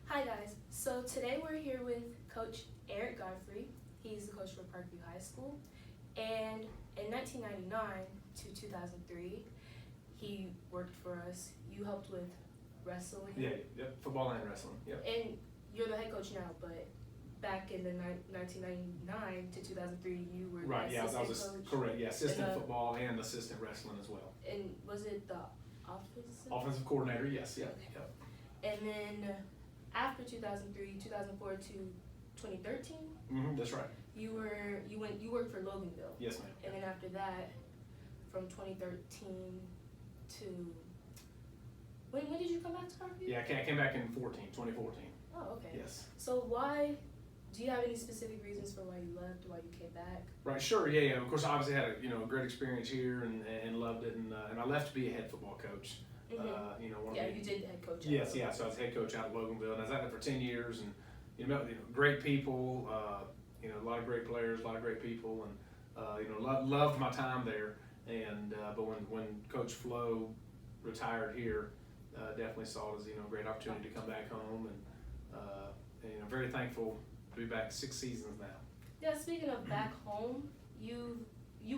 Hi guys, so today we're here with Coach Eric Godfree. He's the coach for Parkview High School, and in 1999 to 2003, he worked for us. You helped with wrestling. Yeah, yep, football and wrestling, yep. And you're the head coach now, but back in the 1999 to 2003, you were Right, the yeah, I was assistant coach. correct, yeah, assistant And, football and assistant wrestling as well. And was it the offensive? Offensive coordinator, yes, yeah, Okay. yep. And then after 2003, 2004 to 2013, That's right, you worked for Loganville. yes ma'am. And then after that, from 2013 to when did you come back to Parkview? Yeah, I came back in 2014, Oh, okay. yes. So do you have any specific reasons for why you left, why you came back? Right, sure, yeah, of course, I obviously had a great experience here and loved it, and I left to be a head football coach. You did head coach. Yes, yeah, so I was head coach out of Loganville, and I was out there for 10 years, and met great people, a lot of great players, a lot of great people, and loved my time there. And but when Coach Flo retired here, definitely saw it as a great opportunity to come back home, and very thankful to be back 6 seasons now. Yeah, speaking of back home, you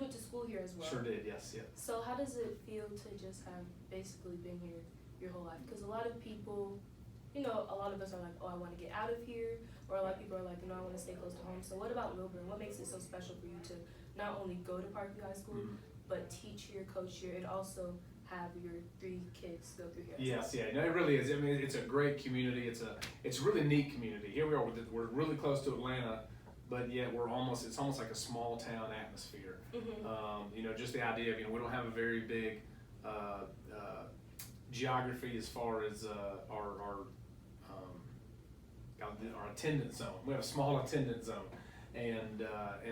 went to school here as well. Sure did, yes, yeah. So how does it feel to just have basically been here your whole life? Because a lot of people, a lot of us are like, oh, I want to get out of here, or a lot of people are like, I want to stay close to home. So what about Wilburn? What makes it so special for you to not only go to Parkview High School, but teach here, coach here, and also have your 3 kids go through here? Yes, yeah, no, it really is. I mean, it's a great community. It's a really neat community. Here we are. We're really close to Atlanta, but yet it's almost like a small town atmosphere. Just the idea of we don't have a very big geography as far as our attendance zone. We have a small attendance zone, and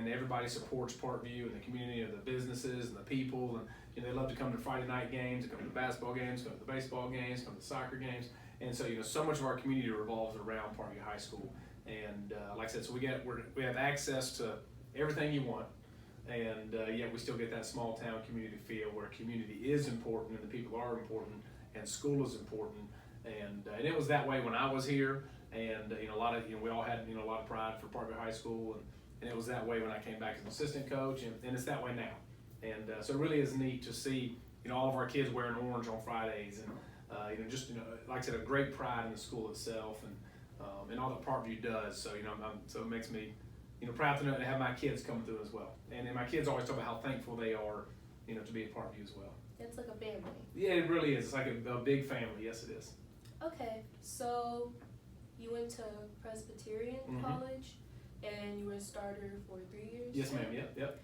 everybody supports Parkview and the community and the businesses and the people, and they love to come to Friday night games, come to the basketball games, come to the baseball games, come to the soccer games, and so so much of our community revolves around Parkview High School, and like I said, so we have access to everything you want, and yet we still get that small town community feel where community is important and the people are important and school is important, and it was that way when I was here. And we all had a lot of pride for Parkview High School, and it was that way when I came back as an assistant coach, and it's that way now. And so it really is neat to see all of our kids wearing orange on Fridays, and like I said, a great pride in the school itself, and all that Parkview does. So so it makes me proud to have my kids come through as well. And my kids always talk about how thankful they are to be at Parkview as well. It's like a family. Yeah, it really is. It's like a big family. Yes, it is. Okay, so you went to Presbyterian College, and you were a starter for 3 years? Yes, ma'am. Yep.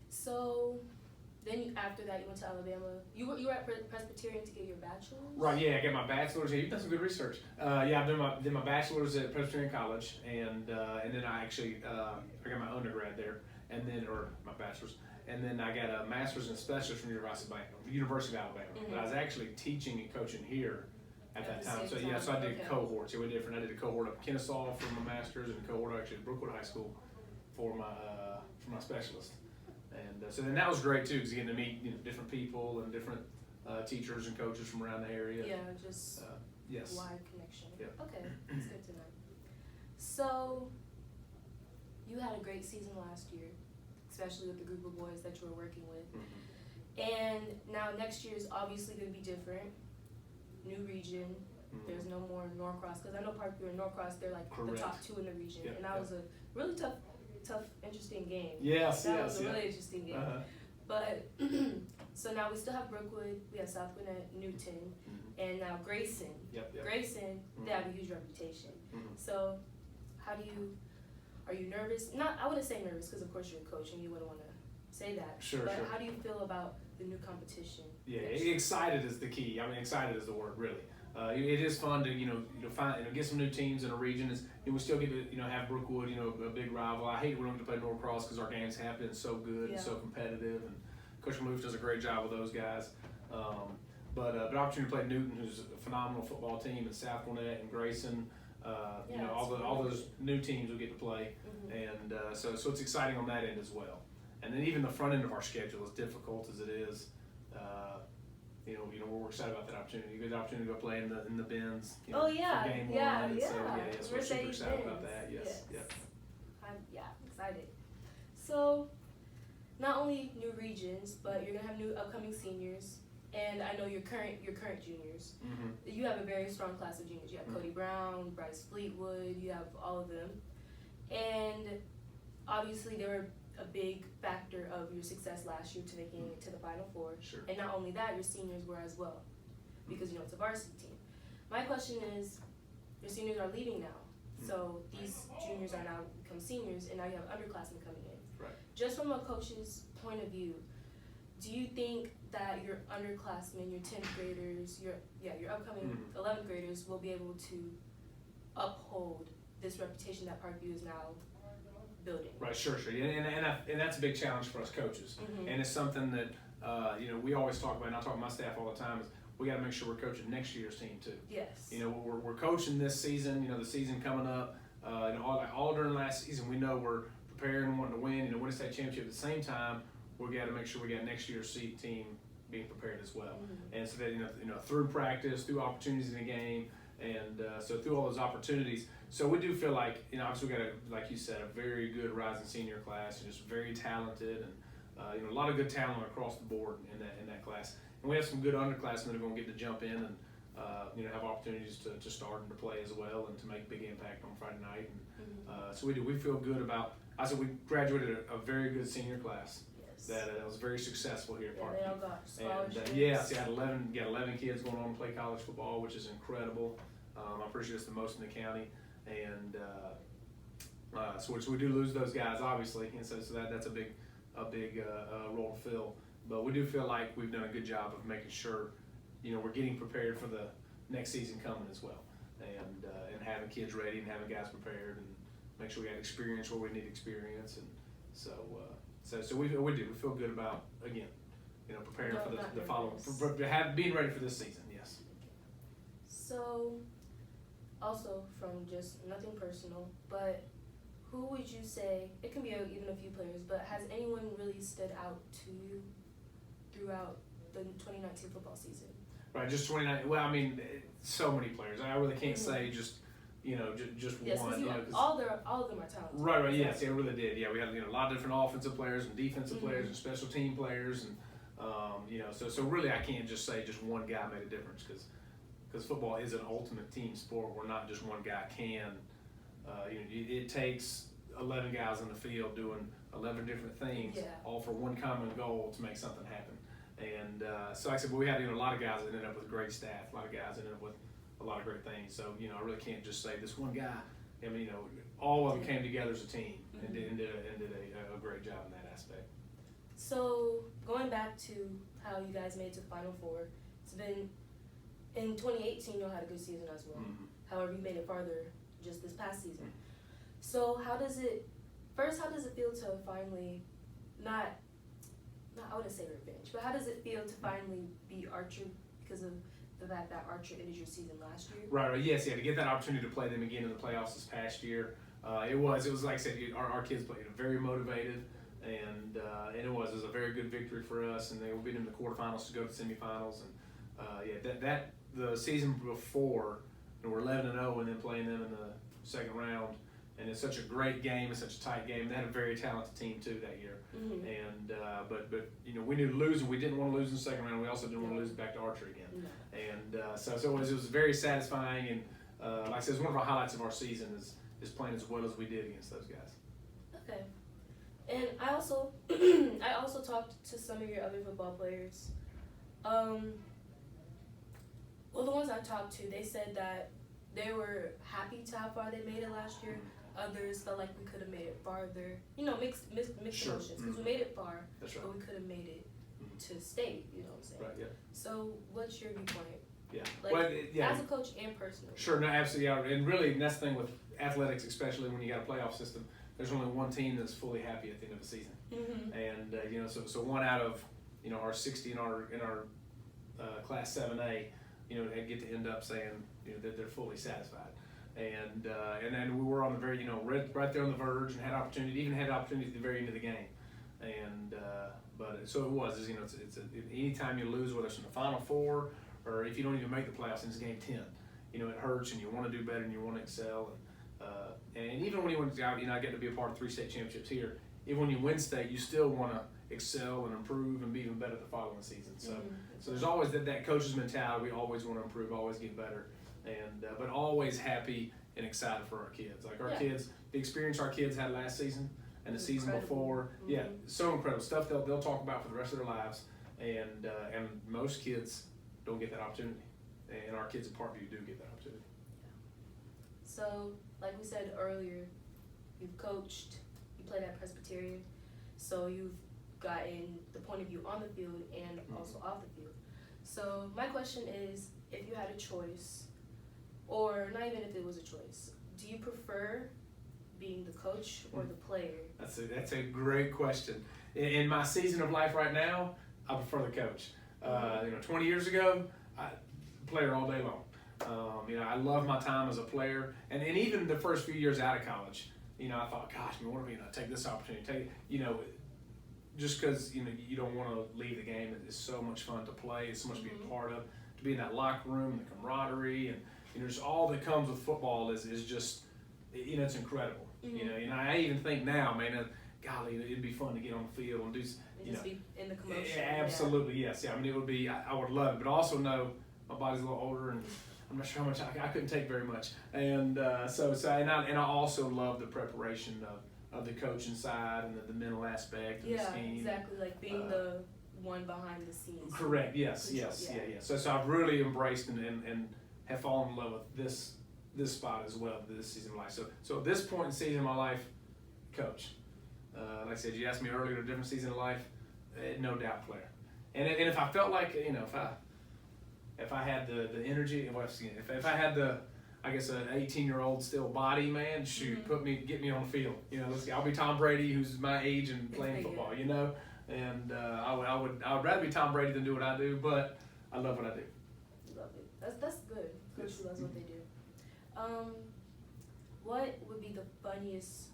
So then after that, you went to Alabama. You were at Presbyterian to get your bachelor's? Right, yeah, I got my bachelor's. Yeah, you've done some good research. Yeah, I did my bachelor's at Presbyterian College, and then I actually I got my undergrad there, or my bachelor's, and then I got a master's in specialist from the University of Alabama. But I was actually teaching and coaching here at that time. So yeah, so I did cohorts. It was different. I did a cohort up at Kennesaw for my master's, and a cohort actually at Brookwood High School for my specialist. And so then that was great too, because you get to meet different people and different teachers and coaches from around the area. Yeah, just yes. wide connection. Yep. Okay, that's good to know. So you had a great season last year, especially with the group of boys that you were working with. And now next year is obviously going to be different. New region. There's no more Norcross, because I know Parkview and Norcross, they're like the top 2 in the region, and that was a really tough, interesting game. Yes, that was a really interesting game. But so now we still have Brookwood, we have South Gwinnett, Newton, and now Grayson. Grayson, they have a huge reputation. So are you nervous? I wouldn't say nervous, because of course you're a coach and you wouldn't want to say that. Sure. How do you feel about the new competition? Yeah, excited is the key. I mean, excited is the word, really. It is fun to find get some new teams in a region. We still get to have Brookwood, a big rival. I hate we don't get to play Norcross because our games have been so good and so competitive, and Coach Maloof does a great job with those guys. But opportunity to play Newton, who's a phenomenal football team, and South Gwinnett and Grayson. All those new teams we get to play, and so it's exciting on that end as well. And then even the front end of our schedule, as difficult as it is, we're excited about that opportunity. You get the opportunity to go play in the Benz. Oh yeah, for game yeah, one. yeah. So we're super excited about that. Yes. I'm excited. So, not only new regions, but you're gonna have new upcoming seniors, and I know your current juniors. Mm-hmm. You have a very strong class of juniors. You have Mm-hmm. Cody Brown, Bryce Fleetwood. You have all of them, and obviously they were a big factor of your success last year to making it to the Final Four. Sure. And not only that, your seniors were as well, because it's a varsity team. My question is, your seniors are leaving now, so these juniors are now become seniors, and now you have underclassmen coming in. Right. Just from a coach's point of view, do you think that your underclassmen, your 10th graders, your upcoming 11th graders will be able to uphold this reputation that Parkview is now building? Right, sure. And that's a big challenge for us coaches. Mm-hmm. And it's something that, we always talk about, and I talk to my staff all the time, is we got to make sure we're coaching next year's team too. Yes. We're coaching this season, the season coming up, all during last season, we know we're preparing and wanting to win, win a state championship. At the same time, we got to make sure we got next year's team being prepared as well. Mm-hmm. And so that, through practice, through opportunities in the game, and so through all those opportunities. So we do feel like, obviously we got like you said, a very good rising senior class, and just very talented, and a lot of good talent across the board in that class. And we have some good underclassmen that are going to get to jump in and have opportunities to start and to play as well, and to make big impact on Friday night. And so we feel good about. I said we graduated a very good senior class. Yes. That was very successful here at Yeah, Parkview. they all got scholarships. I had 11 kids going on to play college football, which is incredible. I'm pretty sure it's the most in the county, and so we do lose those guys, obviously, and so that's a big role to fill. But we do feel like we've done a good job of making sure, we're getting prepared for the next season coming as well, and having kids ready and having guys prepared, and make sure we got experience where we need experience, and so we feel good about, again, preparing for the following, being ready for this season. Yes. So, also from just nothing personal, but who would you say, it can be even a few players, but has anyone really stood out to you throughout the 2019 football season? Right, just 29. Well, I mean, so many players. I really can't say just Yes, one. All of them are talented. Right. Yes, it really did. Yeah, we had a lot of different offensive players and defensive players and special team players, and so really I can't just say just one guy made a difference, because football is an ultimate team sport where not just one guy can. It takes 11 guys on the field doing 11 different things, all for one common goal to make something happen. And so like I said, but we had a lot of guys that ended up with great staff, a lot of guys that ended up with a lot of great things. So I really can't just say this one guy. I mean, all of them came together as a team and did a great job in that aspect. So going back to how you guys made it to the Final Four, it's been in 2018 you all had a good season as well. Mm-hmm. However, you made it farther just this past season. So how does it feel to finally not I wouldn't say revenge, but how does it feel to finally beat Archer, because of the fact that Archer ended your season last year? Right. Yes. Yeah. To get that opportunity to play them again in the playoffs this past year, it was like I said, our kids played very motivated, and it was a very good victory for us, and they will beat them in the quarterfinals to go to semifinals, and the season before, we're 11-0 and then playing them in the second round. And it's such a great game, it's such a tight game. They had a very talented team too that year. Mm-hmm. And but we knew to lose, and we didn't want to lose in the second round. We also didn't want to lose back to Archer again. No. And so it was very satisfying. And like I said, it's one of our highlights of our season is playing as well as we did against those guys. Okay. And I also talked to some of your other football players. Well, the ones I talked to, they said that they were happy to how far they made it last year. Others felt like we could have made it farther. Mixed Sure. emotions, because we made it far, That's right. but we could have made it to state. You know what I'm saying? Right. Yeah. So, what's your viewpoint? Yeah. Like, as a coach and personally. Sure. No. Absolutely. Yeah. And really, that's the thing with athletics, especially when you got a playoff system. There's only one team that's fully happy at the end of the season. Mm-hmm. And so one out of our 60 in our class 7A, they get to end up saying that they're fully satisfied. And then we were on the right there on the verge, and had opportunity at the very end of the game. And But so it was. You know, anytime you lose, whether it's in the Final Four or if you don't even make the playoffs, and it's game 10. You know, it hurts, and you want to do better, and you want to excel. And even when you win, you know, I get to be a part of 3 state championships here. Even when you win state, you still want to excel and improve and be even better the following season. So, so there's always that coach's mentality. We always want to improve, always get better, and but always happy and excited for our kids. Like our kids, the experience our kids had last season and the season before, so incredible stuff. They'll talk about for the rest of their lives, and most kids don't get that opportunity, and our kids at Parkview do get that opportunity. So, like we said earlier, you've coached, you played at Presbyterian, so you've gotten the point of view on the field and also off the field. So my question is, if you had a choice, or not even if it was a choice, do you prefer being the coach or the player? That's a great question. In my season of life right now, I prefer the coach. 20 years ago, player all day long. I love my time as a player, and even the first few years out of college, I thought, gosh, man, what if take this opportunity? Just because you don't want to leave the game. It's so much fun to play. It's so much to be a part of. To be in that locker room, the camaraderie, and just all that comes with football is just it's incredible. I even think now, man, golly, it'd be fun to get on the field and do. Just be in the commotion. Yeah, absolutely, yes. Yeah, I mean, it would be. I would love it, but also know my body's a little older and I'm not sure how much I couldn't take very much, and I also love the preparation of the coaching side and the mental aspect of the scheme. Exactly, like being the one behind the scenes. Correct. Yes. So I've really embraced and have fallen in love with this spot as well this season of life. So at this point in the season of my life, coach. Like I said, you asked me earlier, a different season of life, no doubt player. And if I felt like if I had the energy, if I had an 18-year-old still body, man, shoot, get me on the field. I'll be Tom Brady, who's my age and playing football. And I would rather be Tom Brady than do what I do, but I love what I do. Love it. That's good. Coach who loves what they do. What would be the funniest?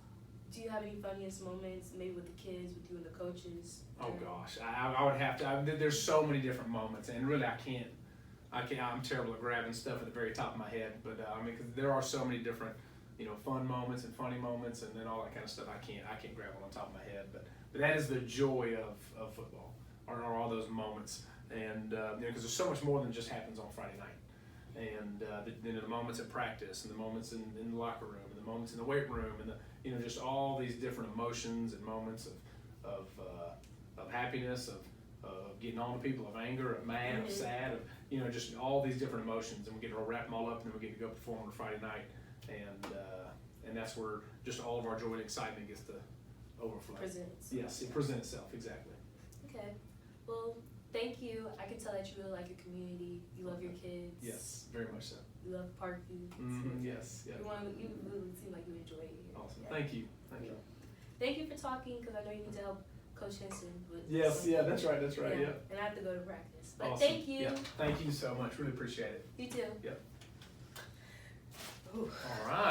Do you have any funniest moments, maybe with the kids, with you and the coaches? Oh gosh, I would have to. There's so many different moments, and really I can't. I'm terrible at grabbing stuff at the very top of my head, but because there are so many different, fun moments and funny moments, and then all that kind of stuff. I can't grab on top of my head, but that is the joy of football, are all those moments, and because there's so much more than just happens on Friday night, and the moments at practice, and the moments in the locker room, and the moments in the weight room, and just all these different emotions and moments of happiness, of getting on to people, of anger, of mad, of sad, of just all these different emotions, and we get to wrap them all up, and then we get to go perform on Friday night, and that's where just all of our joy and excitement gets to overflow. Yes, it presents itself, exactly. Okay, well, thank you. I can tell that you really like your community. You love your kids. Yes, very much so. You love Parkview. Yes. Yeah. You really seem like you enjoy it here. Awesome. Yeah. Thank you. Thank you for talking, because I know you need to help Coach Henson with. Yes. Yeah. That's right. Yeah. And I have to go to practice. But awesome. Thank you. Yeah. Thank you so much. Really appreciate it. You too. Yep. All right.